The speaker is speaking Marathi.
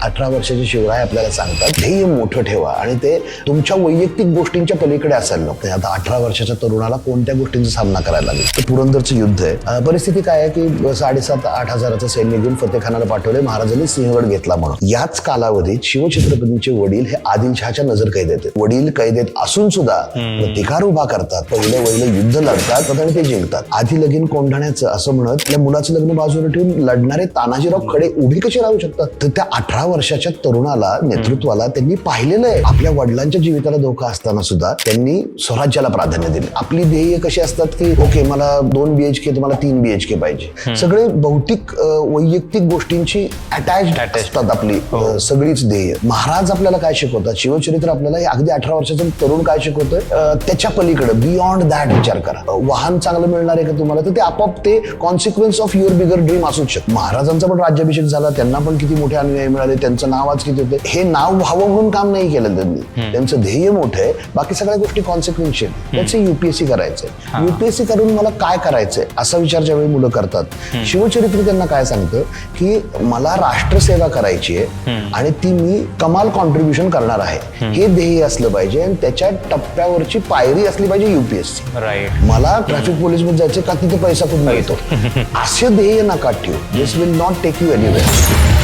18 वर्षाचे शिवराय आपल्याला सांगतात ध्येय मोठं ठेवा आणि ते तुमच्या वैयक्तिक गोष्टींच्या पलीकडे असायला नको. आता 18 वर्षाच्या तरुणाला कोणत्या गोष्टींचा सामना करायला लागेल. ते पुरंदरचं युद्ध आहे. परिस्थिती काय आहे की 7,500-8 हजाराचं सैन्य घेऊन फतेखानाला पाठवले. महाराजांनी सिंहगड घेतला म्हणून. याच कालावधीत शिवछत्रपतींचे वडील हे आदिलशहाच्या नजरकैद येते. वडील कैदेत असून सुद्धा प्रतिकार उभा करतात. पहिलं युद्ध लढतात आणि ते जिंकतात. आधी लगीन कोंढाण्याचं असं म्हणत त्या मुलाचं लग्न बाजूला ठेवून लढणारे तानाजीराव खडे उभे कसे राहू शकतात. तर त्या 18 वर्षाच्या तरुणाला नेतृत्वाला त्यांनी पाहिलेलं आहे. आपल्या वडिलांच्या जीविताला धोका असताना सुद्धा त्यांनी स्वराज्याला प्राधान्य दिले. आपली ध्येय कशी असतात की ओके मला 2 BHK तुम्हाला 3 BHK पाहिजे. सगळे भौतिक वैयक्तिक गोष्टींची अटॅच असतात आपली सगळीच ध्येय. महाराज आपल्याला काय शिकवतात. शिवचरित्र आपल्याला अगदी 18 वर्षाचा तरुण काय शिकवतोय त्याच्या पलीकडे बियॉन्ड दॅट विचार करा. वाहन चांगलं मिळणार आहे का तुम्हाला तर ते आपोआप ते consequence of your bigger dream असूच शकतो. महाराजांचा पण राज्याभिषेक झाला. त्यांना पण किती मोठे अनुयायी मिळाले. त्यांचं नाव आज किती होते. हे नाव व्हावं म्हणून काम नाही केलं त्यांनी. त्यांचं ध्येय मोठं आहे. बाकी सगळ्या गोष्टी कॉन्सिक्वेन्शियल. त्याचं UPSC करायचंय. UPSC करून मला काय करायचंय असा विचार ज्यावेळी मुलं करतात. शिवचरित्र त्यांना काय सांगतं की मला राष्ट्रसेवा करायची आहे आणि ती मी कमाल कॉन्ट्रीब्युशन करणार आहे. हे ध्येय असलं पाहिजे आणि त्याच्या टप्प्यावरची पायरी असली पाहिजे UPSC. राईट. मला ट्रॅफिक पोलीस मध्ये जायचं का तिथे पैसा खूप मिळतो. असे ध्येय नका ठेवू. This will not take you anywhere.